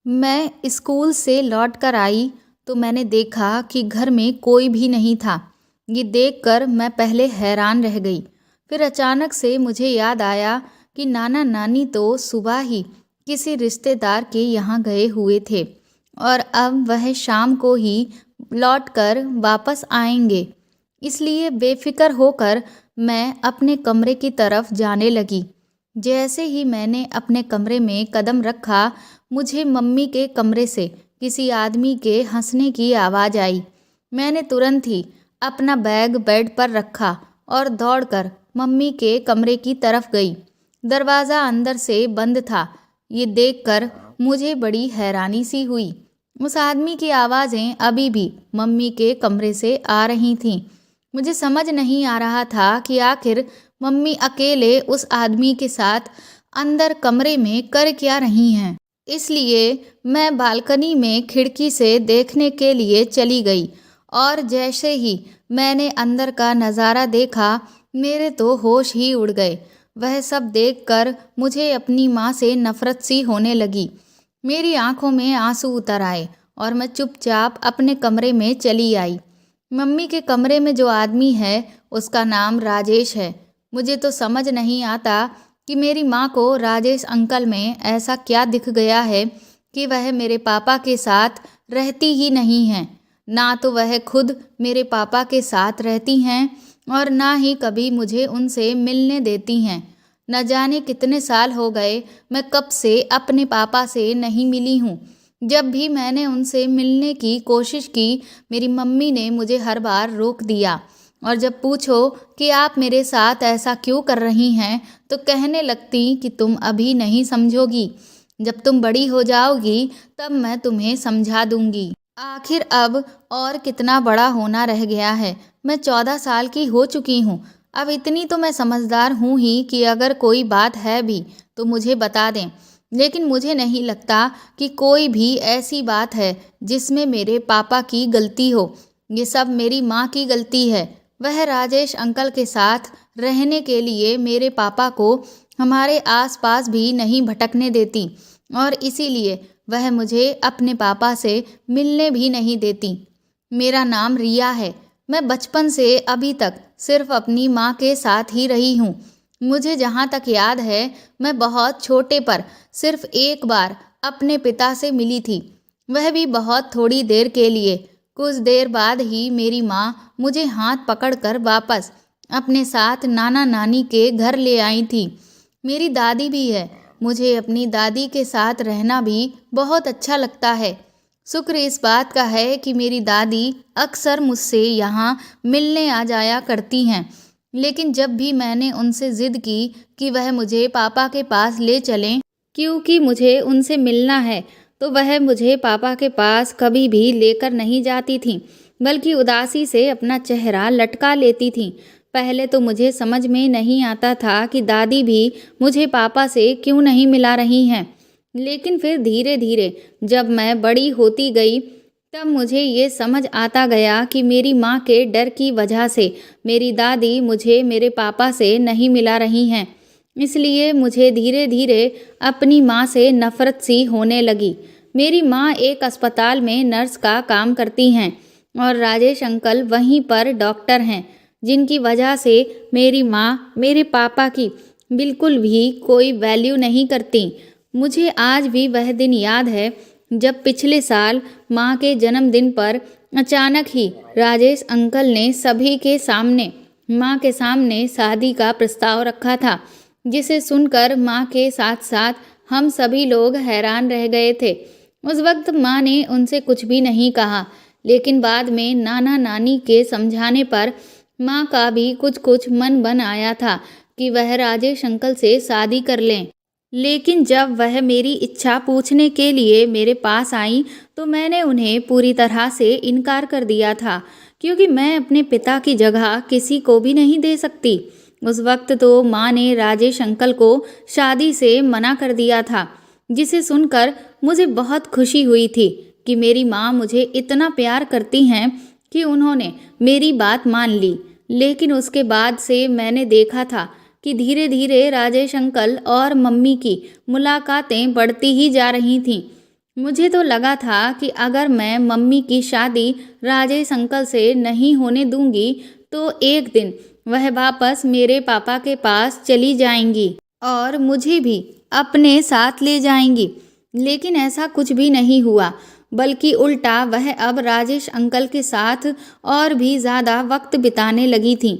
मैं स्कूल से लौट कर आई तो मैंने देखा कि घर में कोई भी नहीं था। ये देखकर मैं पहले हैरान रह गई। फिर अचानक से मुझे याद आया कि नाना नानी तो सुबह ही किसी रिश्तेदार के यहाँ गए हुए थे और अब वह शाम को ही लौट कर वापस आएंगे। इसलिए बेफिक्र होकर मैं अपने कमरे की तरफ जाने लगी। जैसे ही मैंने अपने कमरे में कदम रखा, मुझे मम्मी के कमरे से किसी आदमी के हंसने की आवाज़ आई। मैंने तुरंत ही अपना बैग बेड पर रखा और दौड़कर मम्मी के कमरे की तरफ गई। दरवाज़ा अंदर से बंद था। ये देखकर मुझे बड़ी हैरानी सी हुई। उस आदमी की आवाज़ें अभी भी मम्मी के कमरे से आ रही थीं। मुझे समझ नहीं आ रहा था कि आखिर मम्मी अकेले उस आदमी के साथ अंदर कमरे में कर क्या रही हैं। इसलिए मैं बालकनी में खिड़की से देखने के लिए चली गई और जैसे ही मैंने अंदर का नज़ारा देखा, मेरे तो होश ही उड़ गए। वह सब देखकर मुझे अपनी माँ से नफ़रत सी होने लगी। मेरी आंखों में आंसू उतर आए और मैं चुपचाप अपने कमरे में चली आई। मम्मी के कमरे में जो आदमी है उसका नाम राजेश है। मुझे तो समझ नहीं आता कि मेरी माँ को राजेश अंकल में ऐसा क्या दिख गया है कि वह मेरे पापा के साथ रहती ही नहीं हैं। ना तो वह खुद मेरे पापा के साथ रहती हैं और ना ही कभी मुझे उनसे मिलने देती हैं। न जाने कितने साल हो गए मैं कब से अपने पापा से नहीं मिली हूँ। जब भी मैंने उनसे मिलने की कोशिश की, मेरी मम्मी ने मुझे हर बार रोक दिया और जब पूछो कि आप मेरे साथ ऐसा क्यों कर रही हैं तो कहने लगती कि तुम अभी नहीं समझोगी, जब तुम बड़ी हो जाओगी तब मैं तुम्हें समझा दूंगी। आखिर अब और कितना बड़ा होना रह गया है। मैं 14 साल की हो चुकी हूँ। अब इतनी तो मैं समझदार हूँ ही कि अगर कोई बात है भी तो मुझे बता दें। लेकिन मुझे नहीं लगता कि कोई भी ऐसी बात है जिसमें मेरे पापा की गलती हो। ये सब मेरी माँ की गलती है। वह राजेश अंकल के साथ रहने के लिए मेरे पापा को हमारे आसपास भी नहीं भटकने देती और इसीलिए वह मुझे अपने पापा से मिलने भी नहीं देती। मेरा नाम रिया है। मैं बचपन से अभी तक सिर्फ अपनी माँ के साथ ही रही हूँ। मुझे जहाँ तक याद है, मैं बहुत छोटे पर सिर्फ एक बार अपने पिता से मिली थी, वह भी बहुत थोड़ी देर के लिए। कुछ देर बाद ही मेरी माँ मुझे हाथ पकड़कर वापस अपने साथ नाना नानी के घर ले आई थी। मेरी दादी भी है। मुझे अपनी दादी के साथ रहना भी बहुत अच्छा लगता है। शुक्र इस बात का है कि मेरी दादी अक्सर मुझसे यहाँ मिलने आ जाया करती हैं। लेकिन जब भी मैंने उनसे ज़िद की कि वह मुझे पापा के पास ले चलें क्योंकि मुझे उनसे मिलना है, तो वह मुझे पापा के पास कभी भी लेकर नहीं जाती थीं, बल्कि उदासी से अपना चेहरा लटका लेती थीं। पहले तो मुझे समझ में नहीं आता था कि दादी भी मुझे पापा से क्यों नहीं मिला रही हैं। लेकिन फिर धीरे धीरे जब मैं बड़ी होती गई, तब मुझे ये समझ आता गया कि मेरी माँ के डर की वजह से मेरी दादी मुझे मेरे पापा से नहीं मिला रही हैं। इसलिए मुझे धीरे धीरे अपनी माँ से नफ़रत सी होने लगी। मेरी माँ एक अस्पताल में नर्स का काम करती हैं और राजेश अंकल वहीं पर डॉक्टर हैं, जिनकी वजह से मेरी माँ मेरे पापा की बिल्कुल भी कोई वैल्यू नहीं करती। मुझे आज भी वह दिन याद है जब पिछले साल माँ के जन्मदिन पर अचानक ही राजेश अंकल ने सभी के सामने माँ के सामने शादी का प्रस्ताव रखा था, जिसे सुनकर माँ के साथ साथ हम सभी लोग हैरान रह गए थे। उस वक्त माँ ने उनसे कुछ भी नहीं कहा, लेकिन बाद में नाना नानी के समझाने पर माँ का भी कुछ मन बन आया था कि वह राजेश अंकल से शादी कर लें। लेकिन जब वह मेरी इच्छा पूछने के लिए मेरे पास आई तो मैंने उन्हें पूरी तरह से इनकार कर दिया था, क्योंकि मैं अपने पिता की जगह किसी को भी नहीं दे सकती। उस वक्त तो माँ ने राजेश अंकल को शादी से मना कर दिया था, जिसे सुनकर मुझे बहुत खुशी हुई थी कि मेरी माँ मुझे इतना प्यार करती हैं कि उन्होंने मेरी बात मान ली। लेकिन उसके बाद से मैंने देखा था कि धीरे धीरे राजेश अंकल और मम्मी की मुलाकातें बढ़ती ही जा रही थीं। मुझे तो लगा था कि अगर मैं मम्मी की शादी राजेश अंकल से नहीं होने दूंगी तो एक दिन वह वापस मेरे पापा के पास चली जाएंगी और मुझे भी अपने साथ ले जाएंगी। लेकिन ऐसा कुछ भी नहीं हुआ, बल्कि उल्टा वह अब राजेश अंकल के साथ और भी ज़्यादा वक्त बिताने लगी थी,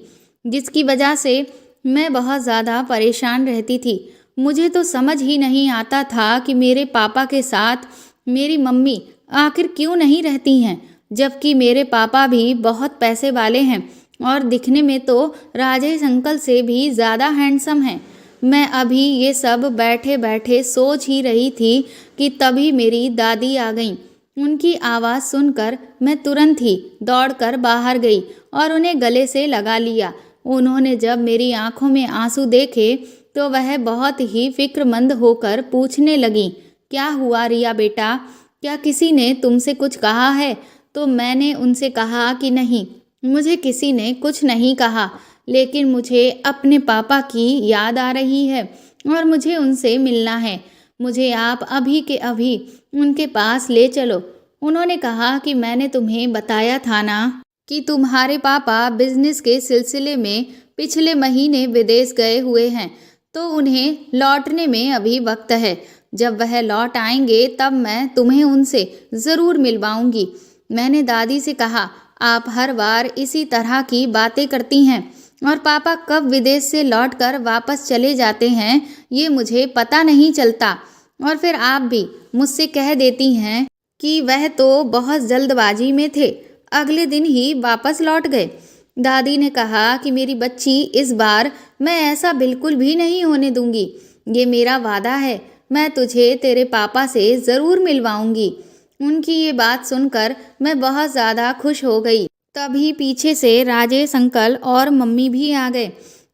जिसकी वजह से मैं बहुत ज़्यादा परेशान रहती थी। मुझे तो समझ ही नहीं आता था कि मेरे पापा के साथ मेरी मम्मी आखिर क्यों नहीं रहती हैं, जबकि मेरे पापा भी बहुत पैसे वाले हैं और दिखने में तो राजेश अंकल से भी ज़्यादा हैंडसम हैं। मैं अभी ये सब बैठे बैठे सोच ही रही थी कि तभी मेरी दादी आ गईं। उनकी आवाज़ सुनकर मैं तुरंत ही दौड़कर बाहर गई और उन्हें गले से लगा लिया। उन्होंने जब मेरी आंखों में आंसू देखे तो वह बहुत ही फिक्रमंद होकर पूछने लगीं, क्या हुआ रिया बेटा, क्या किसी ने तुमसे कुछ कहा है? तो मैंने उनसे कहा कि नहीं, मुझे किसी ने कुछ नहीं कहा, लेकिन मुझे अपने पापा की याद आ रही है और मुझे उनसे मिलना है। मुझे आप अभी के अभी उनके पास ले चलो। उन्होंने कहा कि मैंने तुम्हें बताया था ना कि तुम्हारे पापा बिजनेस के सिलसिले में पिछले महीने विदेश गए हुए हैं, तो उन्हें लौटने में अभी वक्त है। जब वह लौट आएंगे तब मैं तुम्हें उनसे ज़रूर मिलवाऊंगी। मैंने दादी से कहा, आप हर बार इसी तरह की बातें करती हैं और पापा कब विदेश से लौटकर वापस चले जाते हैं ये मुझे पता नहीं चलता। और फिर आप भी मुझसे कह देती हैं कि वह तो बहुत जल्दबाजी में थे, अगले दिन ही वापस लौट गए। दादी ने कहा कि मेरी बच्ची, इस बार मैं ऐसा बिल्कुल भी नहीं होने दूंगी। ये मेरा वादा है, मैं तुझे तेरे पापा से ज़रूर मिलवाऊंगी। उनकी ये बात सुनकर मैं बहुत ज़्यादा खुश हो गई। तभी पीछे से राजेश अंकल और मम्मी भी आ गए।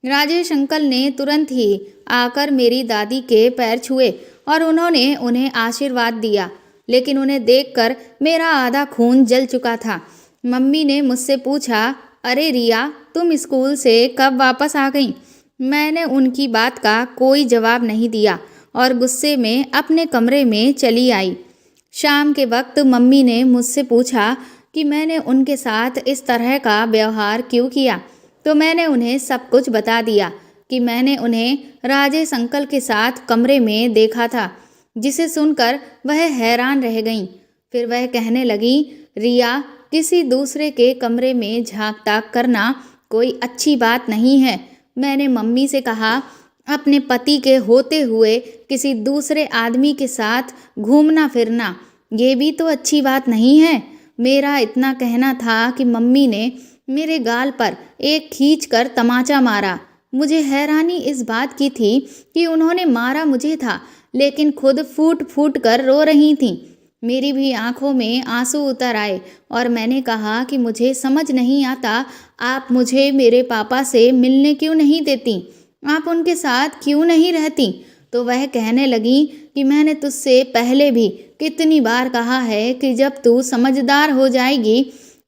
राजेश अंकल ने तुरंत ही आकर मेरी दादी के पैर छुए और उन्होंने उन्हें आशीर्वाद दिया, लेकिन उन्हें देखकर मेरा आधा खून जल चुका था। मम्मी ने मुझसे पूछा, अरे रिया, तुम स्कूल से कब वापस आ गई? मैंने उनकी बात का कोई जवाब नहीं दिया और गुस्से में अपने कमरे में चली आई। शाम के वक्त मम्मी ने मुझसे पूछा कि मैंने उनके साथ इस तरह का व्यवहार क्यों किया, तो मैंने उन्हें सब कुछ बता दिया कि मैंने उन्हें राजेश अंकल के साथ कमरे में देखा था, जिसे सुनकर वह हैरान रह गईं। फिर वह कहने लगी, रिया, किसी दूसरे के कमरे में झांक ताक करना कोई अच्छी बात नहीं है। मैंने मम्मी से कहा, अपने पति के होते हुए किसी दूसरे आदमी के साथ घूमना फिरना ये भी तो अच्छी बात नहीं है। मेरा इतना कहना था कि मम्मी ने मेरे गाल पर एक खींच कर तमाचा मारा। मुझे हैरानी इस बात की थी कि उन्होंने मारा मुझे था, लेकिन खुद फूट फूट कर रो रही थीं। मेरी भी आंखों में आंसू उतर आए और मैंने कहा कि मुझे समझ नहीं आता, आप मुझे मेरे पापा से मिलने क्यों नहीं देती, आप उनके साथ क्यों नहीं रहती? तो वह कहने लगी कि मैंने तुझसे पहले भी कितनी बार कहा है कि जब तू समझदार हो जाएगी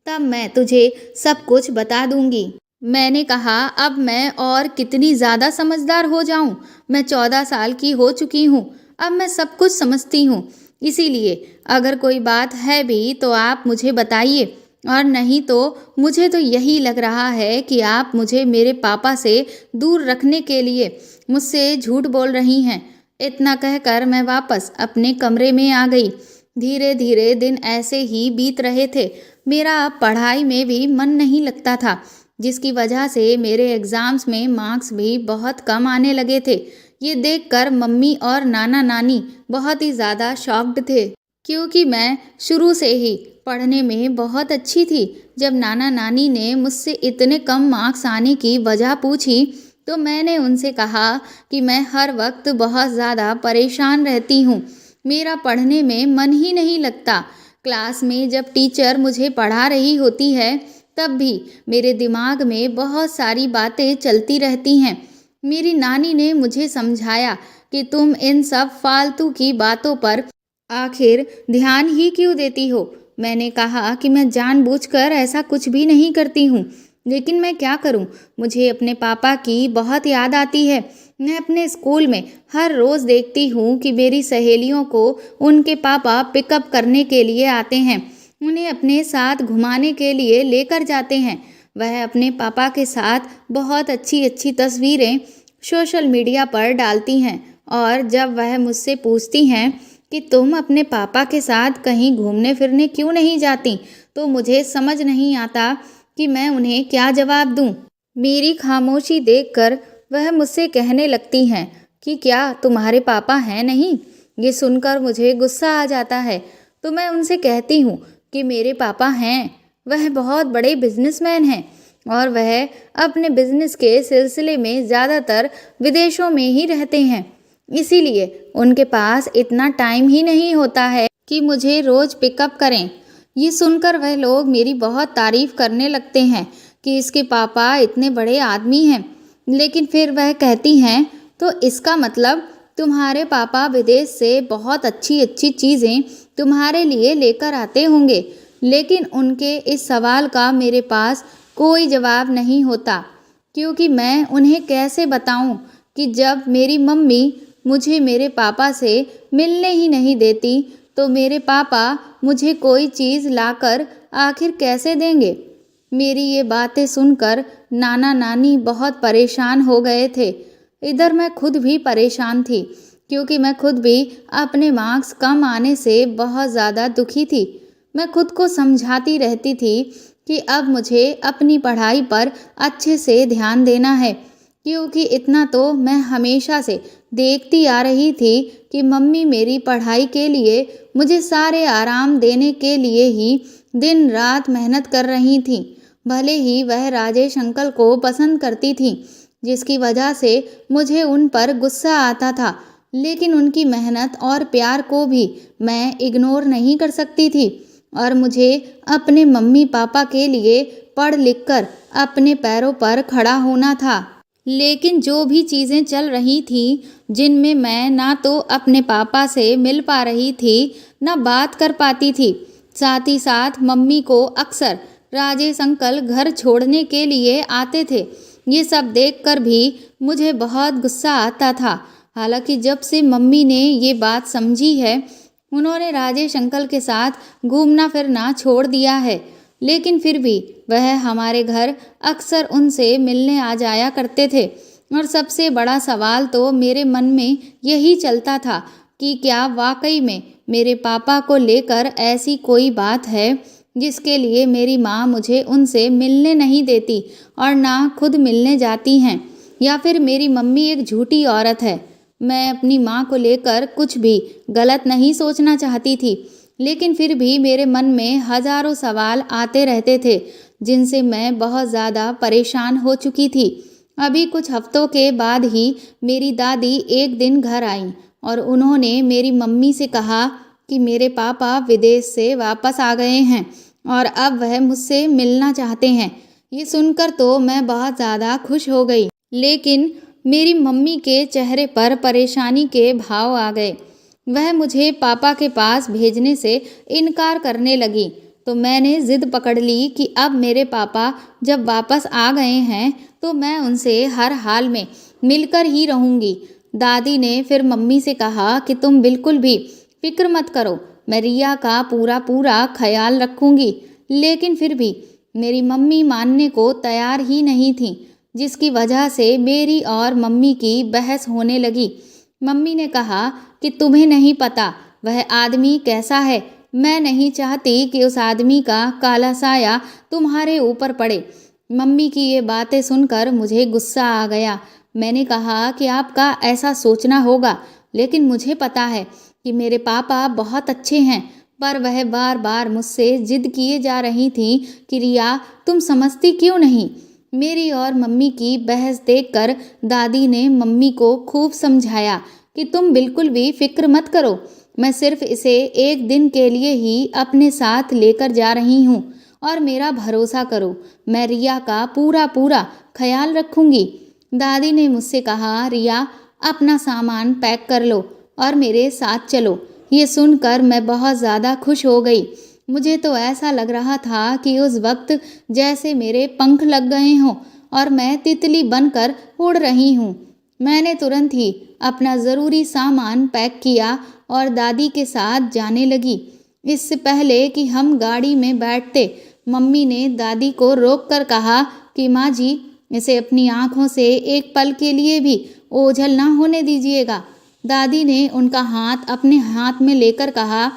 तब मैं तुझे सब कुछ बता दूंगी। मैंने कहा, अब मैं और कितनी ज़्यादा समझदार हो जाऊं? मैं 14 साल की हो चुकी हूं, अब मैं सब कुछ समझती हूं। इसीलिए अगर कोई बात है भी तो आप मुझे बताइए, और नहीं तो मुझे तो यही लग रहा है कि आप मुझे मेरे पापा से दूर रखने के लिए मुझसे झूठ बोल रही हैं। इतना कहकर मैं वापस अपने कमरे में आ गई। धीरे धीरे दिन ऐसे ही बीत रहे थे। मेरा पढ़ाई में भी मन नहीं लगता था, जिसकी वजह से मेरे एग्ज़ाम्स में मार्क्स भी बहुत कम आने लगे थे। ये देखकर मम्मी और नाना नानी बहुत ही ज़्यादा शॉक्ड थे, क्योंकि मैं शुरू से ही पढ़ने में बहुत अच्छी थी। जब नाना नानी ने मुझसे इतने कम मार्क्स आने की वजह पूछी तो मैंने उनसे कहा कि मैं हर वक्त बहुत ज़्यादा परेशान रहती हूँ, मेरा पढ़ने में मन ही नहीं लगता। क्लास में जब टीचर मुझे पढ़ा रही होती है तब भी मेरे दिमाग में बहुत सारी बातें चलती रहती हैं। मेरी नानी ने मुझे समझाया कि तुम इन सब फालतू की बातों पर आखिर ध्यान ही क्यों देती हो। मैंने कहा कि मैं जानबूझकर ऐसा कुछ भी नहीं करती हूँ, लेकिन मैं क्या करूं? मुझे अपने पापा की बहुत याद आती है। मैं अपने स्कूल में हर रोज़ देखती हूँ कि मेरी सहेलियों को उनके पापा पिकअप करने के लिए आते हैं, उन्हें अपने साथ घुमाने के लिए लेकर जाते हैं। वह अपने पापा के साथ बहुत अच्छी अच्छी तस्वीरें सोशल मीडिया पर डालती हैं, और जब वह मुझसे पूछती हैं कि तुम अपने पापा के साथ कहीं घूमने फिरने क्यों नहीं जाती, तो मुझे समझ नहीं आता कि मैं उन्हें क्या जवाब दूं। मेरी खामोशी देखकर वह मुझसे कहने लगती हैं कि क्या तुम्हारे पापा हैं नहीं? ये सुनकर मुझे गुस्सा आ जाता है, तो मैं उनसे कहती हूँ कि मेरे पापा हैं। वह बहुत बड़े बिजनेसमैन हैं और वह अपने बिजनेस के सिलसिले में ज़्यादातर विदेशों में ही रहते हैं, इसीलिए उनके पास इतना टाइम ही नहीं होता है कि मुझे रोज़ पिकअप करें। ये सुनकर वह लोग मेरी बहुत तारीफ करने लगते हैं कि इसके पापा इतने बड़े आदमी हैं। लेकिन फिर वह कहती हैं, तो इसका मतलब तुम्हारे पापा विदेश से बहुत अच्छी अच्छी चीज़ें तुम्हारे लिए लेकर आते होंगे। लेकिन उनके इस सवाल का मेरे पास कोई जवाब नहीं होता, क्योंकि मैं उन्हें कैसे बताऊं कि जब मेरी मम्मी मुझे मेरे पापा से मिलने ही नहीं देती, तो मेरे पापा मुझे कोई चीज़ लाकर आखिर कैसे देंगे। मेरी ये बातें सुनकर नाना नानी बहुत परेशान हो गए थे। इधर मैं खुद भी परेशान थी, क्योंकि मैं खुद भी अपने मार्क्स कम आने से बहुत ज़्यादा दुखी थी। मैं खुद को समझाती रहती थी कि अब मुझे अपनी पढ़ाई पर अच्छे से ध्यान देना है, क्योंकि इतना तो मैं हमेशा से देखती आ रही थी कि मम्मी मेरी पढ़ाई के लिए मुझे सारे आराम देने के लिए ही दिन रात मेहनत कर रही थीं। भले ही वह राजेश अंकल को पसंद करती थीं, जिसकी वजह से मुझे उन पर गुस्सा आता था, लेकिन उनकी मेहनत और प्यार को भी मैं इग्नोर नहीं कर सकती थी, और मुझे अपने मम्मी पापा के लिए पढ़ लिख कर अपने पैरों पर खड़ा होना था। लेकिन जो भी चीज़ें चल रही थीं, जिनमें मैं ना तो अपने पापा से मिल पा रही थी, ना बात कर पाती थी, साथ ही साथ मम्मी को अक्सर राजेश अंकल घर छोड़ने के लिए आते थे, ये सब देखकर भी मुझे बहुत गुस्सा आता था। हालांकि जब से मम्मी ने ये बात समझी है, उन्होंने राजेश अंकल के साथ घूमना फिरना छोड़ दिया है, लेकिन फिर भी वह हमारे घर अक्सर उनसे मिलने आ जाया करते थे। और सबसे बड़ा सवाल तो मेरे मन में यही चलता था कि क्या वाकई में मेरे पापा को लेकर ऐसी कोई बात है जिसके लिए मेरी माँ मुझे उनसे मिलने नहीं देती और ना खुद मिलने जाती हैं, या फिर मेरी मम्मी एक झूठी औरत है। मैं अपनी माँ को लेकर कुछ भी गलत नहीं सोचना चाहती थी, लेकिन फिर भी मेरे मन में हजारों सवाल आते रहते थे, जिनसे मैं बहुत ज़्यादा परेशान हो चुकी थी। अभी कुछ हफ्तों के बाद ही मेरी दादी एक दिन घर आईं और उन्होंने मेरी मम्मी से कहा कि मेरे पापा विदेश से वापस आ गए हैं और अब वह मुझसे मिलना चाहते हैं। ये सुनकर तो मैं बहुत ज़्यादा खुश हो गई, लेकिन मेरी मम्मी के चेहरे पर परेशानी के भाव आ गए। वह मुझे पापा के पास भेजने से इनकार करने लगी, तो मैंने ज़िद पकड़ ली कि अब मेरे पापा जब वापस आ गए हैं तो मैं उनसे हर हाल में मिलकर ही रहूँगी। दादी ने फिर मम्मी से कहा कि तुम बिल्कुल भी फिक्र मत करो, मैं रिया का पूरा पूरा ख्याल रखूँगी। लेकिन फिर भी मेरी मम्मी मानने को तैयार ही नहीं थी, जिसकी वजह से मेरी और मम्मी की बहस होने लगी। मम्मी ने कहा कि तुम्हें नहीं पता वह आदमी कैसा है, मैं नहीं चाहती कि उस आदमी का काला साया तुम्हारे ऊपर पड़े। मम्मी की ये बातें सुनकर मुझे गुस्सा आ गया। मैंने कहा कि आपका ऐसा सोचना होगा, लेकिन मुझे पता है कि मेरे पापा बहुत अच्छे हैं, पर वह बार बार मुझसे जिद किए जा रही थी कि रिया तुम समझती क्यों नहीं। मेरी और मम्मी की बहस देखकर दादी ने मम्मी को खूब समझाया कि तुम बिल्कुल भी फिक्र मत करो, मैं सिर्फ इसे एक दिन के लिए ही अपने साथ लेकर जा रही हूँ और मेरा भरोसा करो, मैं रिया का पूरा पूरा ख्याल रखूँगी। दादी ने मुझसे कहा, रिया अपना सामान पैक कर लो और मेरे साथ चलो। ये सुनकर मैं बहुत ज़्यादा खुश हो गई। मुझे तो ऐसा लग रहा था कि उस वक्त जैसे मेरे पंख लग गए हों और मैं तितली बनकर उड़ रही हूँ। मैंने तुरंत ही अपना ज़रूरी सामान पैक किया और दादी के साथ जाने लगी। इससे पहले कि हम गाड़ी में बैठते, मम्मी ने दादी को रोक कर कहा कि माँ जी, इसे अपनी आँखों से एक पल के लिए भी ओझल ना होने दीजिएगा। दादी ने उनका हाथ अपने हाथ में लेकर कहा,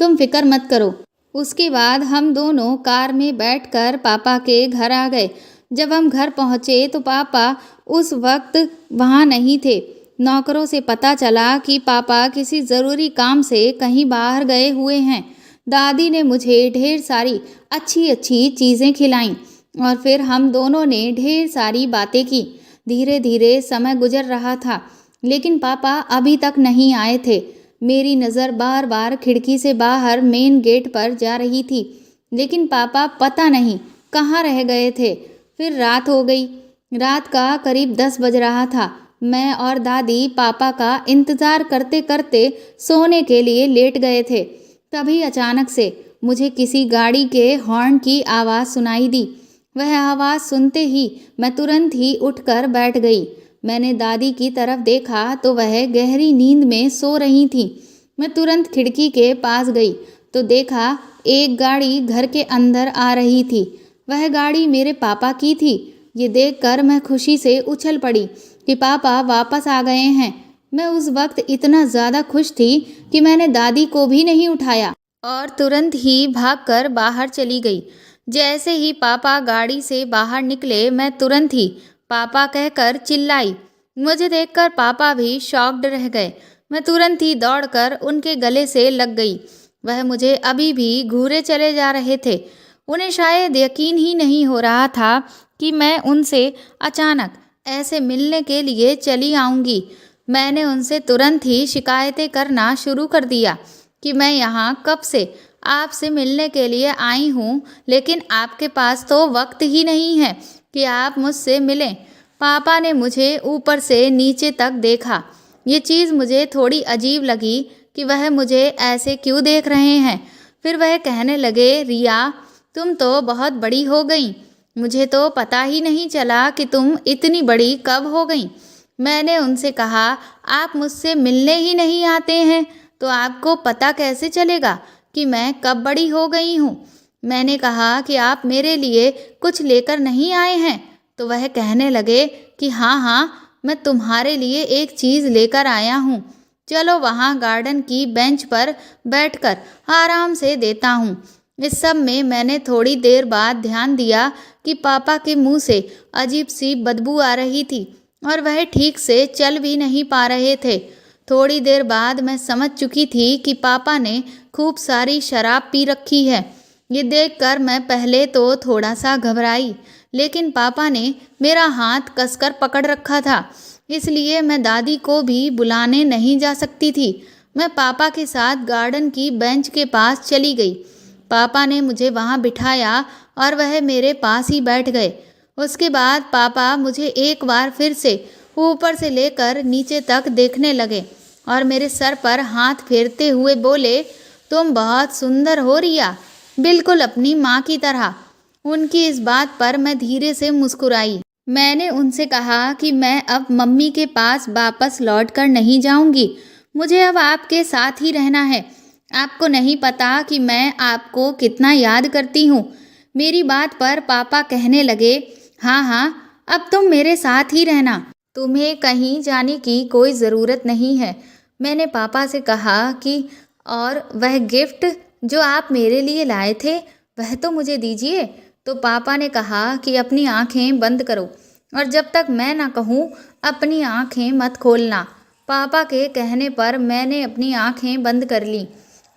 तुम फिक्र मत करो। उसके बाद हम दोनों कार में बैठकर पापा के घर आ गए। जब हम घर पहुँचे तो पापा उस वक्त वहाँ नहीं थे। नौकरों से पता चला कि पापा किसी ज़रूरी काम से कहीं बाहर गए हुए हैं। दादी ने मुझे ढेर सारी अच्छी अच्छी चीज़ें खिलाईं और फिर हम दोनों ने ढेर सारी बातें की। धीरे धीरे समय गुजर रहा था, लेकिन पापा अभी तक नहीं आए थे। मेरी नज़र बार बार खिड़की से बाहर मेन गेट पर जा रही थी, लेकिन पापा पता नहीं कहाँ रह गए थे। फिर रात हो गई। रात का करीब 10 बज रहा था। मैं और दादी पापा का इंतज़ार करते करते सोने के लिए लेट गए थे। तभी अचानक से मुझे किसी गाड़ी के हॉर्न की आवाज़ सुनाई दी। वह आवाज़ सुनते ही मैं तुरंत ही उठकर बैठ गई। मैंने दादी की तरफ देखा तो वह गहरी नींद में सो रही थी। मैं तुरंत खिड़की के पास गई तो देखा एक गाड़ी घर के अंदर आ रही थी। वह गाड़ी मेरे पापा की थी। ये देखकर मैं खुशी से उछल पड़ी कि पापा वापस आ गए हैं। मैं उस वक्त इतना ज़्यादा खुश थी कि मैंने दादी को भी नहीं उठाया और तुरंत ही भागकर बाहर चली गई। जैसे ही पापा गाड़ी से बाहर निकले, मैं तुरंत ही पापा कहकर चिल्लाई। मुझे देखकर पापा भी शॉक्ड रह गए। मैं तुरंत ही दौड़कर उनके गले से लग गई। वह मुझे अभी भी घूरे चले जा रहे थे। उन्हें शायद यकीन ही नहीं हो रहा था कि मैं उनसे अचानक ऐसे मिलने के लिए चली आऊँगी। मैंने उनसे तुरंत ही शिकायतें करना शुरू कर दिया कि मैं यहाँ कब से आपसे मिलने के लिए आई हूँ, लेकिन आपके पास तो वक्त ही नहीं है कि आप मुझसे मिलें। पापा ने मुझे ऊपर से नीचे तक देखा। ये चीज़ मुझे थोड़ी अजीब लगी कि वह मुझे ऐसे क्यों देख रहे हैं। फिर वह कहने लगे, रिया, तुम तो बहुत बड़ी हो गई। मुझे तो पता ही नहीं चला कि तुम इतनी बड़ी कब हो गई। मैंने उनसे कहा, आप मुझसे मिलने ही नहीं आते हैं तो आपको पता कैसे चलेगा कि मैं कब बड़ी हो गई हूँ। मैंने कहा कि आप मेरे लिए कुछ लेकर नहीं आए हैं तो वह कहने लगे कि हाँ हाँ, मैं तुम्हारे लिए एक चीज़ लेकर आया हूँ। चलो वहाँ गार्डन की बेंच पर बैठकर आराम से देता हूँ। इस सब में मैंने थोड़ी देर बाद ध्यान दिया कि पापा के मुंह से अजीब सी बदबू आ रही थी और वह ठीक से चल भी नहीं पा रहे थे। थोड़ी देर बाद मैं समझ चुकी थी कि पापा ने खूब सारी शराब पी रखी है। ये देखकर मैं पहले तो थोड़ा सा घबराई, लेकिन पापा ने मेरा हाथ कसकर पकड़ रखा था, इसलिए मैं दादी को भी बुलाने नहीं जा सकती थी। मैं पापा के साथ गार्डन की बेंच के पास चली गई। पापा ने मुझे वहाँ बिठाया और वह मेरे पास ही बैठ गए। उसके बाद पापा मुझे एक बार फिर से ऊपर से लेकर नीचे तक देखने लगे और मेरे सर पर हाथ फेरते हुए बोले, तुम बहुत सुंदर हो रिया, बिल्कुल अपनी माँ की तरह। उनकी इस बात पर मैं धीरे से मुस्कुराई। मैंने उनसे कहा कि मैं अब मम्मी के पास वापस लौट कर नहीं जाऊंगी। मुझे अब आपके साथ ही रहना है। आपको नहीं पता कि मैं आपको कितना याद करती हूँ। मेरी बात पर पापा कहने लगे, हाँ हाँ, अब तुम मेरे साथ ही रहना, तुम्हें कहीं जाने की कोई ज़रूरत नहीं है। मैंने पापा से कहा कि और वह गिफ्ट जो आप मेरे लिए लाए थे वह तो मुझे दीजिए। तो पापा ने कहा कि अपनी आंखें बंद करो और जब तक मैं ना कहूँ अपनी आंखें मत खोलना। पापा के कहने पर मैंने अपनी आंखें बंद कर लीं।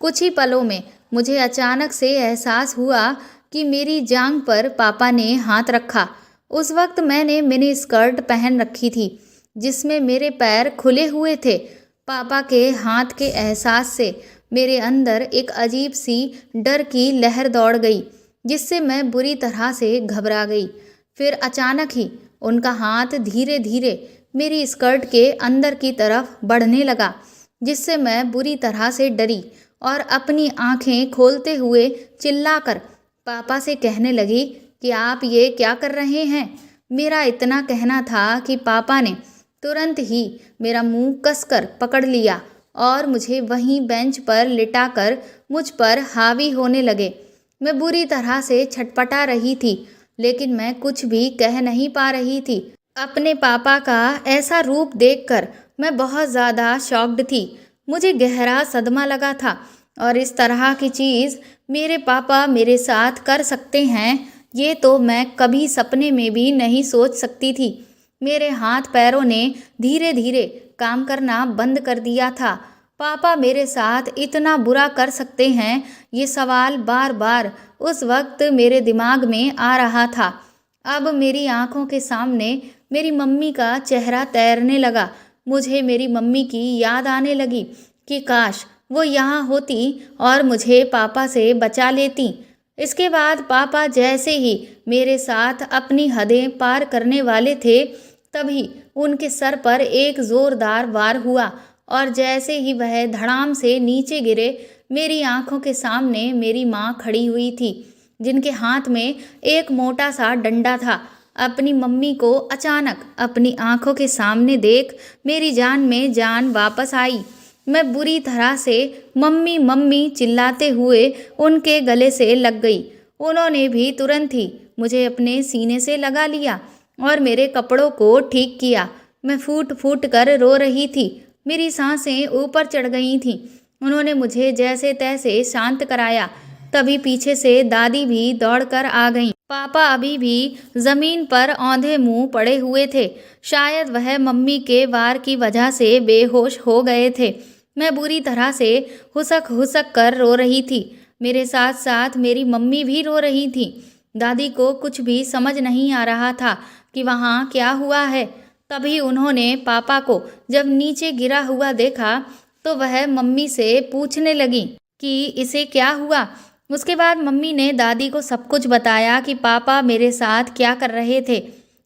कुछ ही पलों में मुझे अचानक से एहसास हुआ कि मेरी जांघ पर पापा ने हाथ रखा। उस वक्त मैंने मिनी स्कर्ट पहन रखी थी जिसमें मेरे पैर खुले हुए थे। पापा के हाथ के एहसास से मेरे अंदर एक अजीब सी डर की लहर दौड़ गई, जिससे मैं बुरी तरह से घबरा गई। फिर अचानक ही उनका हाथ धीरे धीरे मेरी स्कर्ट के अंदर की तरफ बढ़ने लगा, जिससे मैं बुरी तरह से डरी और अपनी आंखें खोलते हुए चिल्लाकर पापा से कहने लगी कि आप ये क्या कर रहे हैं। मेरा इतना कहना था कि पापा ने तुरंत ही मेरा मुंह कसकर पकड़ लिया और मुझे वहीं बेंच पर लिटाकर मुझ पर हावी होने लगे। मैं बुरी तरह से छटपटा रही थी, लेकिन मैं कुछ भी कह नहीं पा रही थी। अपने पापा का ऐसा रूप देखकर मैं बहुत ज़्यादा शॉक्ड थी। मुझे गहरा सदमा लगा था और इस तरह की चीज़ मेरे पापा मेरे साथ कर सकते हैं, ये तो मैं कभी सपने में भी नहीं सोच सकती थी। मेरे हाथ पैरों ने धीरे धीरे काम करना बंद कर दिया था। पापा मेरे साथ इतना बुरा कर सकते हैं, ये सवाल बार बार उस वक्त मेरे दिमाग में आ रहा था। अब मेरी आंखों के सामने मेरी मम्मी का चेहरा तैरने लगा। मुझे मेरी मम्मी की याद आने लगी कि काश वो यहाँ होती और मुझे पापा से बचा लेती। इसके बाद पापा जैसे ही मेरे साथ अपनी हदें पार करने वाले थे, तभी उनके सर पर एक ज़ोरदार वार हुआ और जैसे ही वह धड़ाम से नीचे गिरे, मेरी आंखों के सामने मेरी माँ खड़ी हुई थी, जिनके हाथ में एक मोटा सा डंडा था। अपनी मम्मी को अचानक अपनी आंखों के सामने देख मेरी जान में जान वापस आई। मैं बुरी तरह से मम्मी मम्मी चिल्लाते हुए उनके गले से लग गई। उन्होंने भी तुरंत ही मुझे अपने सीने से लगा लिया और मेरे कपड़ों को ठीक किया। मैं फूट फूट कर रो रही थी। मेरी सांसें ऊपर चढ़ गई थीं। उन्होंने मुझे जैसे तैसे शांत कराया। तभी पीछे से दादी भी दौड़कर आ गईं। पापा अभी भी जमीन पर औंधे मुंह पड़े हुए थे। शायद वह मम्मी के वार की वजह से बेहोश हो गए थे। मैं बुरी तरह से हुसक हुसक कर रो रही थी। मेरे साथ साथ मेरी मम्मी भी रो रही थी। दादी को कुछ भी समझ नहीं आ रहा था कि वहाँ क्या हुआ है। तभी उन्होंने पापा को जब नीचे गिरा हुआ देखा तो वह मम्मी से पूछने लगी कि इसे क्या हुआ। उसके बाद मम्मी ने दादी को सब कुछ बताया कि पापा मेरे साथ क्या कर रहे थे।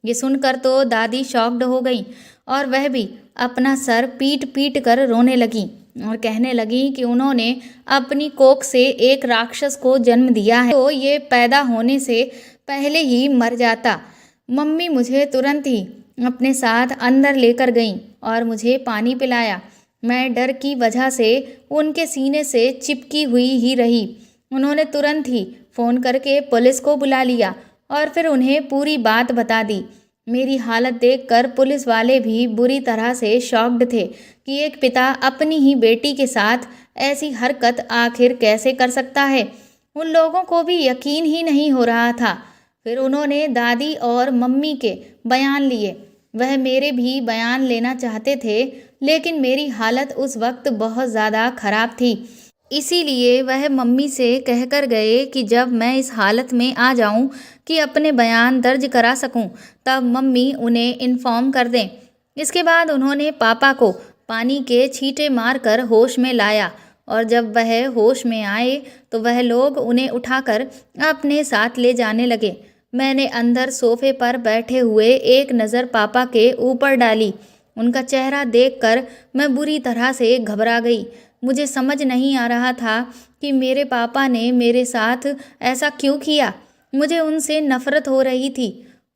ये सुनकर तो दादी शॉक्ड हो गई और वह भी अपना सर पीट पीट कर रोने लगी और कहने लगी कि उन्होंने अपनी कोख से एक राक्षस को जन्म दिया है, तो ये पैदा होने से पहले ही मर जाता। मम्मी मुझे तुरंत ही अपने साथ अंदर लेकर गईं और मुझे पानी पिलाया। मैं डर की वजह से उनके सीने से चिपकी हुई ही रही। उन्होंने तुरंत ही फ़ोन करके पुलिस को बुला लिया और फिर उन्हें पूरी बात बता दी। मेरी हालत देखकर पुलिस वाले भी बुरी तरह से शॉक्ड थे कि एक पिता अपनी ही बेटी के साथ ऐसी हरकत आखिर कैसे कर सकता है। उन लोगों को भी यकीन ही नहीं हो रहा था। फिर उन्होंने दादी और मम्मी के बयान लिए। वह मेरे भी बयान लेना चाहते थे, लेकिन मेरी हालत उस वक्त बहुत ज़्यादा ख़राब थी। इसीलिए वह मम्मी से कहकर गए कि जब मैं इस हालत में आ जाऊं कि अपने बयान दर्ज करा सकूं, तब मम्मी उन्हें इन्फॉर्म कर दें। इसके बाद उन्होंने पापा को पानी के छींटे मारकर होश में लाया और जब वह होश में आए तो वह लोग उन्हें उठाकर अपने साथ ले जाने लगे। मैंने अंदर सोफे पर बैठे हुए एक नज़र पापा के ऊपर डाली। उनका चेहरा देखकर मैं बुरी तरह से घबरा गई। मुझे समझ नहीं आ रहा था कि मेरे पापा ने मेरे साथ ऐसा क्यों किया। मुझे उनसे नफ़रत हो रही थी।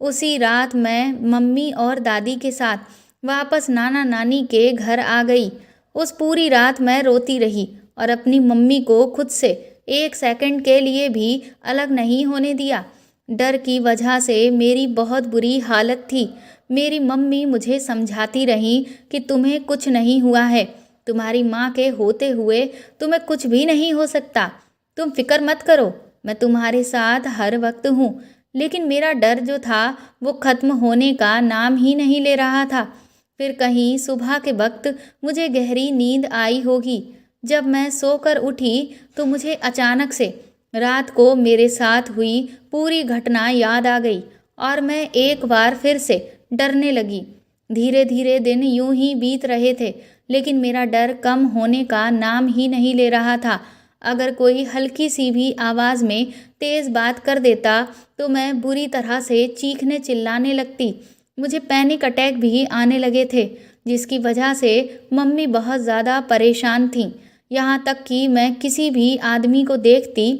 उसी रात मैं मम्मी और दादी के साथ वापस नाना नानी के घर आ गई। उस पूरी रात मैं रोती रही और अपनी मम्मी को खुद से एक सेकंड के लिए भी अलग नहीं होने दिया। डर की वजह से मेरी बहुत बुरी हालत थी। मेरी मम्मी मुझे समझाती रही कि तुम्हें कुछ नहीं हुआ है, तुम्हारी माँ के होते हुए तुम्हें कुछ भी नहीं हो सकता, तुम फिक्र मत करो, मैं तुम्हारे साथ हर वक्त हूँ। लेकिन मेरा डर जो था वो ख़त्म होने का नाम ही नहीं ले रहा था। फिर कहीं सुबह के वक्त मुझे गहरी नींद आई होगी। जब मैं सोकर उठी तो मुझे अचानक से रात को मेरे साथ हुई पूरी घटना याद आ गई और मैं एक बार फिर से डरने लगी। धीरे धीरे दिन यूं ही बीत रहे थे, लेकिन मेरा डर कम होने का नाम ही नहीं ले रहा था। अगर कोई हल्की सी भी आवाज़ में तेज़ बात कर देता तो मैं बुरी तरह से चीखने चिल्लाने लगती। मुझे पैनिक अटैक भी आने लगे थे, जिसकी वजह से मम्मी बहुत ज़्यादा परेशान थीं। यहाँ तक कि मैं किसी भी आदमी को देखती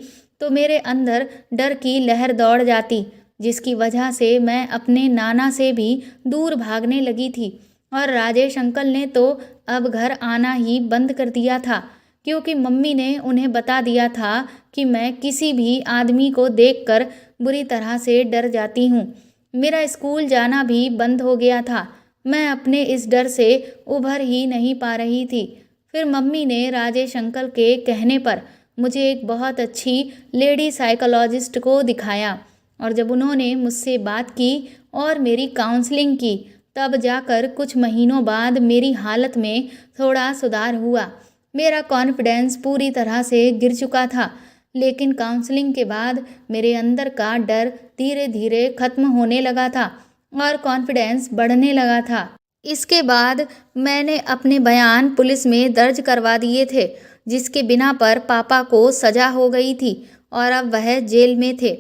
तो मेरे अंदर डर की लहर दौड़ जाती, जिसकी वजह से मैं अपने नाना से भी दूर भागने लगी थी। और राजेश अंकल ने तो अब घर आना ही बंद कर दिया था, क्योंकि मम्मी ने उन्हें बता दिया था कि मैं किसी भी आदमी को देखकर बुरी तरह से डर जाती हूँ। मेरा स्कूल जाना भी बंद हो गया था। मैं अपने इस डर से उभर ही नहीं पा रही थी। फिर मम्मी ने राजेश अंकल के कहने पर मुझे एक बहुत अच्छी लेडी साइकोलॉजिस्ट को दिखाया, और जब उन्होंने मुझसे बात की और मेरी काउंसलिंग की, तब जाकर कुछ महीनों बाद मेरी हालत में थोड़ा सुधार हुआ। मेरा कॉन्फिडेंस पूरी तरह से गिर चुका था, लेकिन काउंसलिंग के बाद मेरे अंदर का डर धीरे धीरे खत्म होने लगा था और कॉन्फिडेंस बढ़ने लगा था। इसके बाद मैंने अपने बयान पुलिस में दर्ज करवा दिए थे, जिसके बिना पर पापा को सजा हो गई थी और अब वह जेल में थे।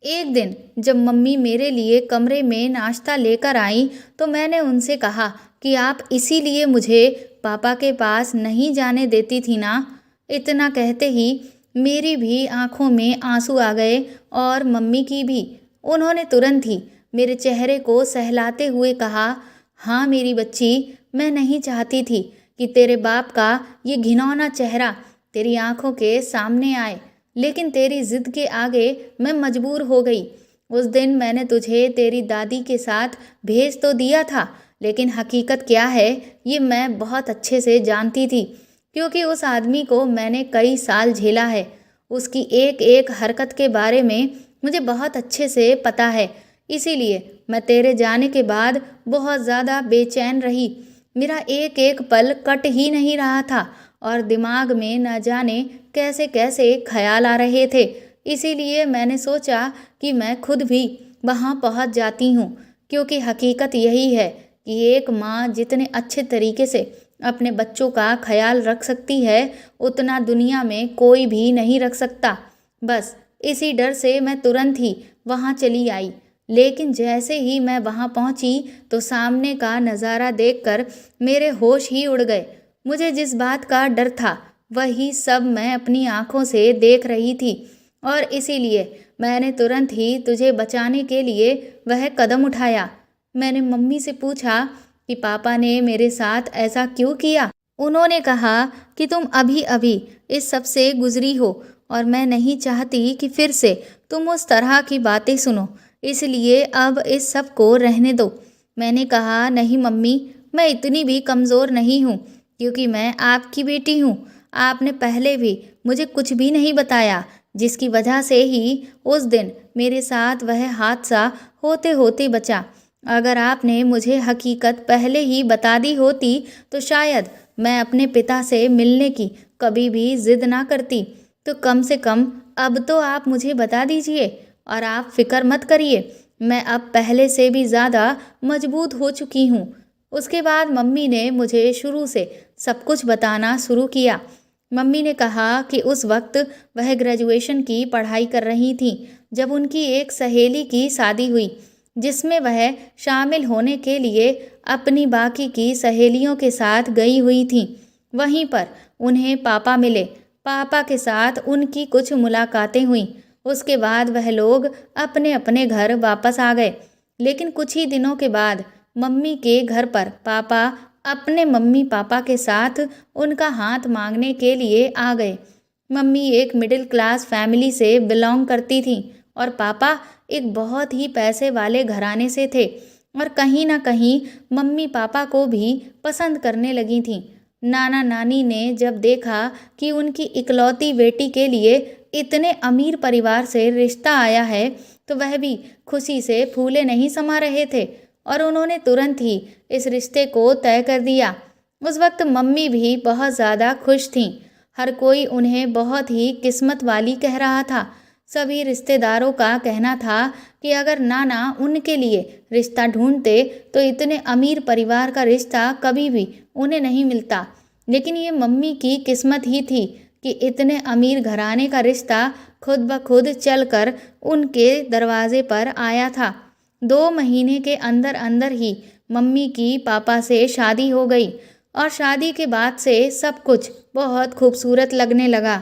एक दिन जब मम्मी मेरे लिए कमरे में नाश्ता लेकर आई, तो मैंने उनसे कहा कि आप इसीलिए मुझे पापा के पास नहीं जाने देती थी ना। इतना कहते ही मेरी भी आंखों में आंसू आ गए और मम्मी की भी। उन्होंने तुरंत ही मेरे चेहरे को सहलाते हुए कहा, हाँ मेरी बच्ची, मैं नहीं चाहती थी कि तेरे बाप का ये घिनौना चेहरा तेरी आंखों के सामने आए, लेकिन तेरी जिद के आगे मैं मजबूर हो गई। उस दिन मैंने तुझे तेरी दादी के साथ भेज तो दिया था, लेकिन हकीकत क्या है ये मैं बहुत अच्छे से जानती थी, क्योंकि उस आदमी को मैंने कई साल झेला है। उसकी एक एक हरकत के बारे में मुझे बहुत अच्छे से पता है। इसीलिए मैं तेरे जाने के बाद बहुत ज़्यादा बेचैन रही। मेरा एक एक पल कट ही नहीं रहा था और दिमाग में न जाने कैसे कैसे ख्याल आ रहे थे। इसीलिए मैंने सोचा कि मैं खुद भी वहाँ पहुँच जाती हूँ, क्योंकि हकीकत यही है कि एक माँ जितने अच्छे तरीके से अपने बच्चों का ख्याल रख सकती है, उतना दुनिया में कोई भी नहीं रख सकता। बस इसी डर से मैं तुरंत ही वहाँ चली आई। लेकिन जैसे ही मैं वहाँ पहुँची तो सामने का नज़ारा देखकर मेरे होश ही उड़ गए। मुझे जिस बात का डर था वही सब मैं अपनी आँखों से देख रही थी, और इसीलिए मैंने तुरंत ही तुझे बचाने के लिए वह कदम उठाया। मैंने मम्मी से पूछा कि पापा ने मेरे साथ ऐसा क्यों किया। उन्होंने कहा कि तुम अभी अभी इस सब से गुजरी हो और मैं नहीं चाहती कि फिर से तुम उस तरह की बातें सुनो, इसलिए अब इस सब को रहने दो। मैंने कहा, नहीं मम्मी, मैं इतनी भी कमज़ोर नहीं हूँ, क्योंकि मैं आपकी बेटी हूँ। आपने पहले भी मुझे कुछ भी नहीं बताया, जिसकी वजह से ही उस दिन मेरे साथ वह हादसा होते होते बचा। अगर आपने मुझे हकीकत पहले ही बता दी होती तो शायद मैं अपने पिता से मिलने की कभी भी जिद ना करती। तो कम से कम अब तो आप मुझे बता दीजिए, और आप फिक्र मत करिए, मैं अब पहले से भी ज़्यादा मजबूत हो चुकी हूँ। उसके बाद मम्मी ने मुझे शुरू से सब कुछ बताना शुरू किया। मम्मी ने कहा कि उस वक्त वह ग्रेजुएशन की पढ़ाई कर रही थी जब उनकी एक सहेली की शादी हुई, जिसमें वह शामिल होने के लिए अपनी बाकी की सहेलियों के साथ गई हुई थी। वहीं पर उन्हें पापा मिले। पापा के साथ उनकी कुछ मुलाकातें हुईं। उसके बाद वह लोग अपने अपने घर वापस आ गए। लेकिन कुछ ही दिनों के बाद मम्मी के घर पर पापा अपने मम्मी पापा के साथ उनका हाथ मांगने के लिए आ गए। मम्मी एक मिडिल क्लास फैमिली से बिलोंग करती थी और पापा एक बहुत ही पैसे वाले घराने से थे, और कहीं ना कहीं मम्मी पापा को भी पसंद करने लगी थीं। नाना नानी ने जब देखा कि उनकी इकलौती बेटी के लिए इतने अमीर परिवार से रिश्ता आया है, तो वह भी खुशी से फूले नहीं समा रहे थे, और उन्होंने तुरंत ही इस रिश्ते को तय कर दिया। उस वक्त मम्मी भी बहुत ज़्यादा खुश थीं। हर कोई उन्हें बहुत ही किस्मत वाली कह रहा था। सभी रिश्तेदारों का कहना था कि अगर नाना उनके लिए रिश्ता ढूंढते तो इतने अमीर परिवार का रिश्ता कभी भी उन्हें नहीं मिलता। लेकिन ये मम्मी की किस्मत ही थी कि इतने अमीर घराने का रिश्ता खुद ब खुद चलकर उनके दरवाजे पर आया था। 2 महीने के अंदर अंदर ही मम्मी की पापा से शादी हो गई, और शादी के बाद से सब कुछ बहुत खूबसूरत लगने लगा।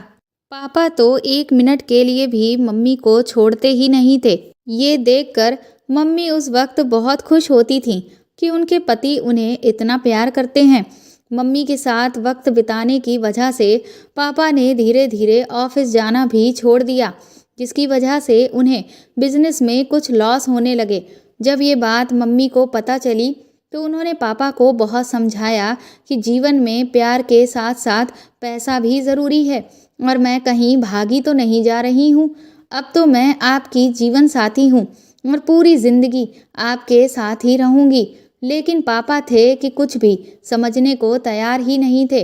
पापा तो 1 मिनट के लिए भी मम्मी को छोड़ते ही नहीं थे। ये देखकर मम्मी उस वक्त बहुत खुश होती थीं कि उनके पति उन्हें इतना प्यार करते हैं। मम्मी के साथ वक्त बिताने की वजह से पापा ने धीरे धीरे ऑफिस जाना भी छोड़ दिया, जिसकी वजह से उन्हें बिजनेस में कुछ लॉस होने लगे। जब ये बात मम्मी को पता चली तो उन्होंने पापा को बहुत समझाया कि जीवन में प्यार के साथ साथ पैसा भी ज़रूरी है और मैं कहीं भागी तो नहीं जा रही हूँ। अब तो मैं आपकी जीवन साथी हूँ और पूरी ज़िंदगी आपके साथ ही रहूँगी। लेकिन पापा थे कि कुछ भी समझने को तैयार ही नहीं थे।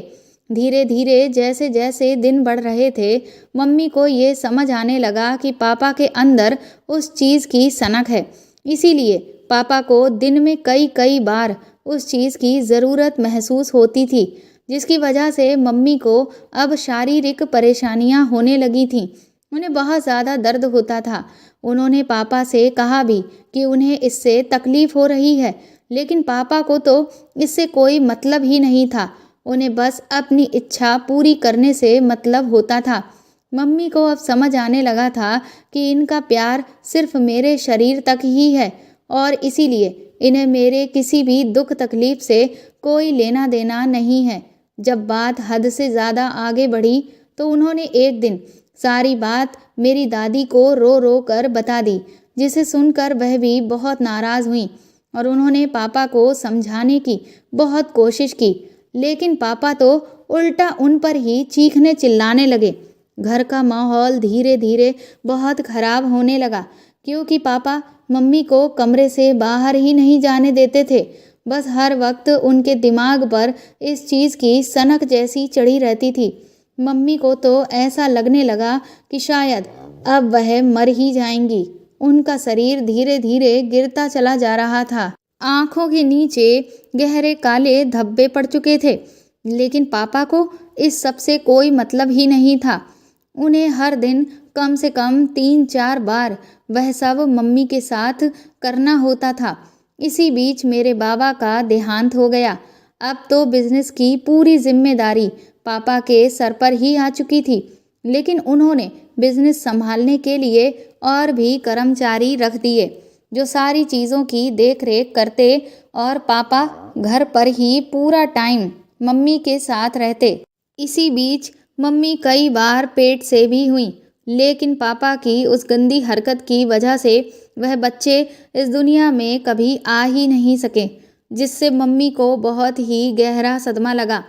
धीरे धीरे जैसे जैसे दिन बढ़ रहे थे, मम्मी को ये समझ आने लगा कि पापा के अंदर उस चीज़ की सनक है। इसीलिए पापा को दिन में कई कई बार उस चीज़ की ज़रूरत महसूस होती थी, जिसकी वजह से मम्मी को अब शारीरिक परेशानियां होने लगी थीं। उन्हें बहुत ज़्यादा दर्द होता था। उन्होंने पापा से कहा भी कि उन्हें इससे तकलीफ़ हो रही है, लेकिन पापा को तो इससे कोई मतलब ही नहीं था। उन्हें बस अपनी इच्छा पूरी करने से मतलब होता था। मम्मी को अब समझ आने लगा था कि इनका प्यार सिर्फ मेरे शरीर तक ही है और इसीलिए इन्हें मेरे किसी भी दुख तकलीफ से कोई लेना देना नहीं है। जब बात हद से ज़्यादा आगे बढ़ी तो उन्होंने एक दिन सारी बात मेरी दादी को रो रो कर बता दी, जिसे सुनकर वह भी बहुत नाराज़ हुई और उन्होंने पापा को समझाने की बहुत कोशिश की, लेकिन पापा तो उल्टा उन पर ही चीखने चिल्लाने लगे। घर का माहौल धीरे धीरे बहुत खराब होने लगा, क्योंकि पापा मम्मी को कमरे से बाहर ही नहीं जाने देते थे। बस हर वक्त उनके दिमाग पर इस चीज़ की सनक जैसी चढ़ी रहती थी। मम्मी को तो ऐसा लगने लगा कि शायद अब वह मर ही जाएंगी। उनका शरीर धीरे धीरे गिरता चला जा रहा था। आंखों के नीचे गहरे काले धब्बे पड़ चुके थे, लेकिन पापा को इस सब से कोई मतलब ही नहीं था। उन्हें हर दिन कम से कम 3-4 बार वह सब मम्मी के साथ करना होता था। इसी बीच मेरे बाबा का देहांत हो गया। अब तो बिजनेस की पूरी जिम्मेदारी पापा के सर पर ही आ चुकी थी, लेकिन उन्होंने बिजनेस संभालने के लिए और भी कर्मचारी रख दिए जो सारी चीज़ों की देखरेख करते और पापा घर पर ही पूरा टाइम मम्मी के साथ रहते। इसी बीच मम्मी कई बार पेट से भी हुई, लेकिन पापा की उस गंदी हरकत की वजह से वह बच्चे इस दुनिया में कभी आ ही नहीं सके, जिससे मम्मी को बहुत ही गहरा सदमा लगा।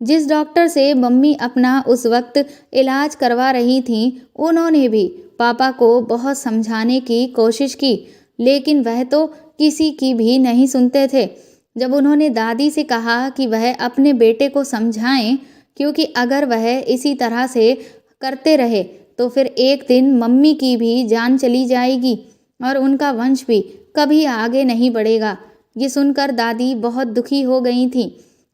जिस डॉक्टर से मम्मी अपना उस वक्त इलाज करवा रही थीं, उन्होंने भी पापा को बहुत समझाने की कोशिश की, लेकिन वह तो किसी की भी नहीं सुनते थे। जब उन्होंने दादी से कहा कि वह अपने बेटे को समझाएं, क्योंकि अगर वह इसी तरह से करते रहे तो फिर एक दिन मम्मी की भी जान चली जाएगी और उनका वंश भी कभी आगे नहीं बढ़ेगा। ये सुनकर दादी बहुत दुखी हो गई थी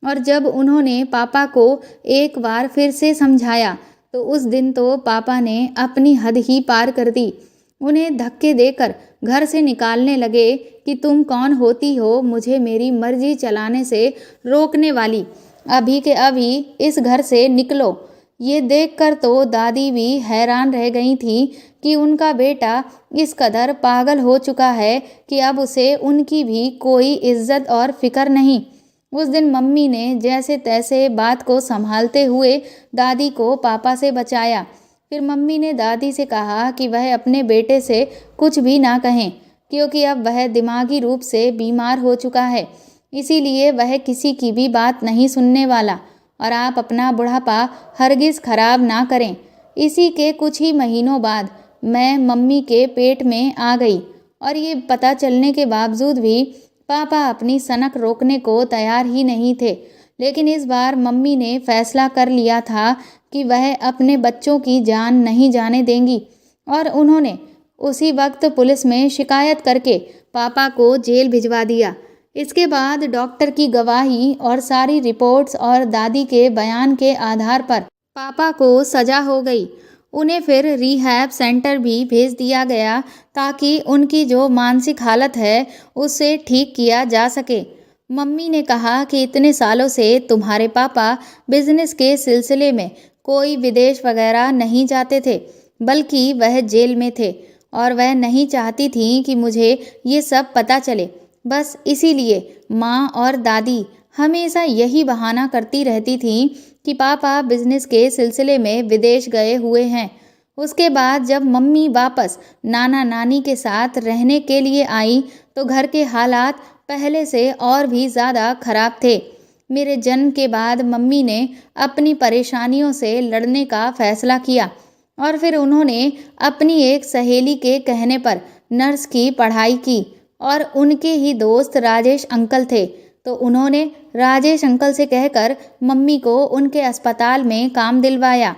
और जब उन्होंने पापा को एक बार फिर से समझाया तो उस दिन तो पापा ने अपनी हद ही पार कर दी। उन्हें धक्के देकर घर से निकालने लगे कि तुम कौन होती हो मुझे मेरी मर्जी चलाने से रोकने वाली, अभी के अभी इस घर से निकलो। ये देखकर तो दादी भी हैरान रह गई थी कि उनका बेटा इस कदर पागल हो चुका है कि अब उसे उनकी भी कोई इज्जत और फिक्र नहीं। उस दिन मम्मी ने जैसे तैसे बात को संभालते हुए दादी को पापा से बचाया। फिर मम्मी ने दादी से कहा कि वह अपने बेटे से कुछ भी ना कहें, क्योंकि अब वह दिमागी रूप से बीमार हो चुका है, इसीलिए वह किसी की भी बात नहीं सुनने वाला और आप अपना बुढ़ापा हरगिज़ खराब ना करें। इसी के कुछ ही महीनों बाद मैं मम्मी के पेट में आ गई और ये पता चलने के बावजूद भी पापा अपनी सनक रोकने को तैयार ही नहीं थे। लेकिन इस बार मम्मी ने फैसला कर लिया था कि वह अपने बच्चों की जान नहीं जाने देंगी और उन्होंने उसी वक्त पुलिस में शिकायत करके पापा को जेल भिजवा दिया। इसके बाद डॉक्टर की गवाही और सारी रिपोर्ट्स और दादी के बयान के आधार पर पापा को सज़ा हो गई। उन्हें फिर रिहैब सेंटर भी भेज दिया गया ताकि उनकी जो मानसिक हालत है उसे ठीक किया जा सके। मम्मी ने कहा कि इतने सालों से तुम्हारे पापा बिजनेस के सिलसिले में कोई विदेश वगैरह नहीं जाते थे, बल्कि वह जेल में थे और वह नहीं चाहती थी कि मुझे ये सब पता चले। बस इसीलिए माँ और दादी हमेशा यही बहाना करती रहती थीं कि पापा बिजनेस के सिलसिले में विदेश गए हुए हैं। उसके बाद जब मम्मी वापस नाना नानी के साथ रहने के लिए आई तो घर के हालात पहले से और भी ज़्यादा खराब थे। मेरे जन्म के बाद मम्मी ने अपनी परेशानियों से लड़ने का फैसला किया और फिर उन्होंने अपनी एक सहेली के कहने पर नर्स की पढ़ाई की और उनके ही दोस्त राजेश अंकल थे, तो उन्होंने राजेश अंकल से कहकर मम्मी को उनके अस्पताल में काम दिलवाया।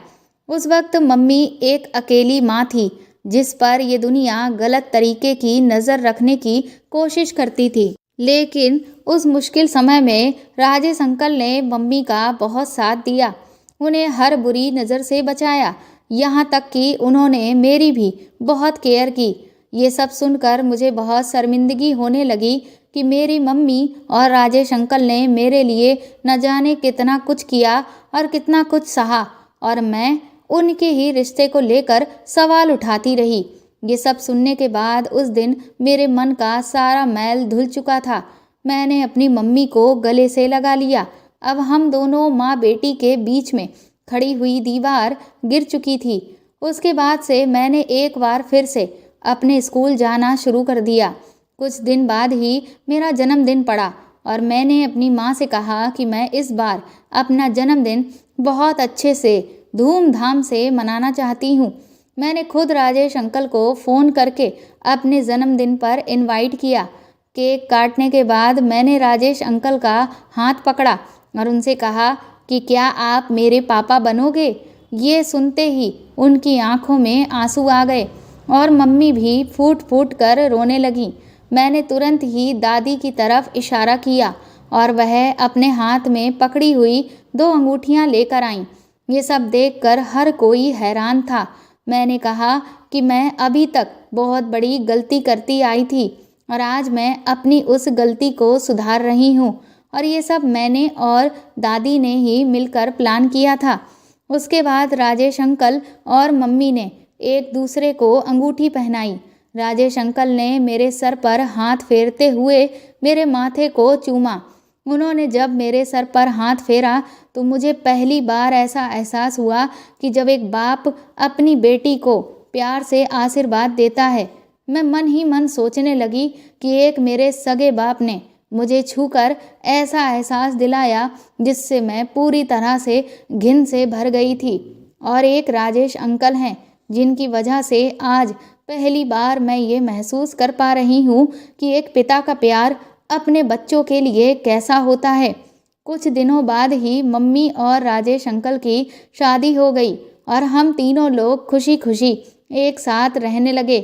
उस वक्त मम्मी एक अकेली माँ थी जिस पर ये दुनिया गलत तरीके की नज़र रखने की कोशिश करती थी, लेकिन उस मुश्किल समय में राजेश अंकल ने मम्मी का बहुत साथ दिया, उन्हें हर बुरी नज़र से बचाया, यहाँ तक कि उन्होंने मेरी भी बहुत केयर की। ये सब सुनकर मुझे बहुत शर्मिंदगी होने लगी कि मेरी मम्मी और राजेश अंकल ने मेरे लिए न जाने कितना कुछ किया और कितना कुछ सहा, और मैं उनके ही रिश्ते को लेकर सवाल उठाती रही। ये सब सुनने के बाद उस दिन मेरे मन का सारा मैल धुल चुका था। मैंने अपनी मम्मी को गले से लगा लिया। अब हम दोनों माँ बेटी के बीच में खड़ी हुई दीवार गिर चुकी थी। उसके बाद से मैंने एक बार फिर से अपने स्कूल जाना शुरू कर दिया। कुछ दिन बाद ही मेरा जन्मदिन पड़ा और मैंने अपनी माँ से कहा कि मैं इस बार अपना जन्मदिन बहुत अच्छे से धूमधाम से मनाना चाहती हूँ। मैंने खुद राजेश अंकल को फ़ोन करके अपने जन्मदिन पर इनवाइट किया। केक काटने के बाद मैंने राजेश अंकल का हाथ पकड़ा और उनसे कहा कि क्या आप मेरे पापा बनोगे। ये सुनते ही उनकी आंखों में आंसू आ गए और मम्मी भी फूट फूट कर रोने लगी। मैंने तुरंत ही दादी की तरफ इशारा किया और वह अपने हाथ में पकड़ी हुई 2 अंगूठियां लेकर आईं। ये सब देखकर हर कोई हैरान था। मैंने कहा कि मैं अभी तक बहुत बड़ी गलती करती आई थी और आज मैं अपनी उस गलती को सुधार रही हूँ और ये सब मैंने और दादी ने ही मिलकर प्लान किया था। उसके बाद राजेश अंकल और मम्मी ने एक दूसरे को अंगूठी पहनाई। राजेश अंकल ने मेरे सर पर हाथ फेरते हुए मेरे माथे को चूमा। उन्होंने जब मेरे सर पर हाथ फेरा तो मुझे पहली बार ऐसा एहसास हुआ कि जब एक बाप अपनी बेटी को प्यार से आशीर्वाद देता है। मैं मन ही मन सोचने लगी कि एक मेरे सगे बाप ने मुझे छूकर ऐसा एहसास दिलाया जिससे मैं पूरी तरह से घिन से भर गई थी, और एक राजेश अंकल हैं जिनकी वजह से आज पहली बार मैं ये महसूस कर पा रही हूँ कि एक पिता का प्यार अपने बच्चों के लिए कैसा होता है। कुछ दिनों बाद ही मम्मी और राजेश अंकल की शादी हो गई और हम तीनों लोग खुशी खुशी एक साथ रहने लगे।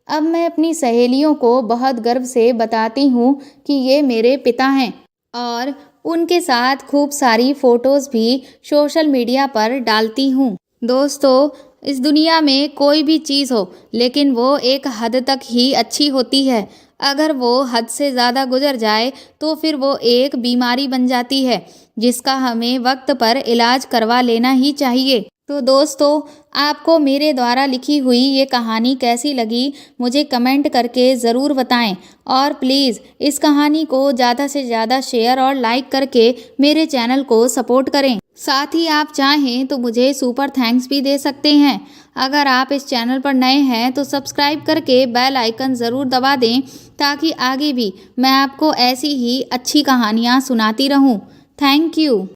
अब मैं अपनी सहेलियों को बहुत गर्व से बताती हूँ कि ये मेरे पिता हैं और उनके साथ खूब सारी फ़ोटोज़ भी सोशल मीडिया पर डालती हूँ। दोस्तों, इस दुनिया में कोई भी चीज़ हो लेकिन वो एक हद तक ही अच्छी होती है। अगर वो हद से ज़्यादा गुजर जाए तो फिर वो एक बीमारी बन जाती है जिसका हमें वक्त पर इलाज करवा लेना ही चाहिए। तो दोस्तों, आपको मेरे द्वारा लिखी हुई ये कहानी कैसी लगी मुझे कमेंट करके ज़रूर बताएं और प्लीज़ इस कहानी को ज़्यादा से ज़्यादा शेयर और लाइक करके मेरे चैनल को सपोर्ट करें। साथ ही आप चाहें तो मुझे सुपर थैंक्स भी दे सकते हैं। अगर आप इस चैनल पर नए हैं तो सब्सक्राइब करके बेल आइकन ज़रूर दबा दें ताकि आगे भी मैं आपको ऐसी ही अच्छी कहानियाँ सुनाती रहूँ। Thank you.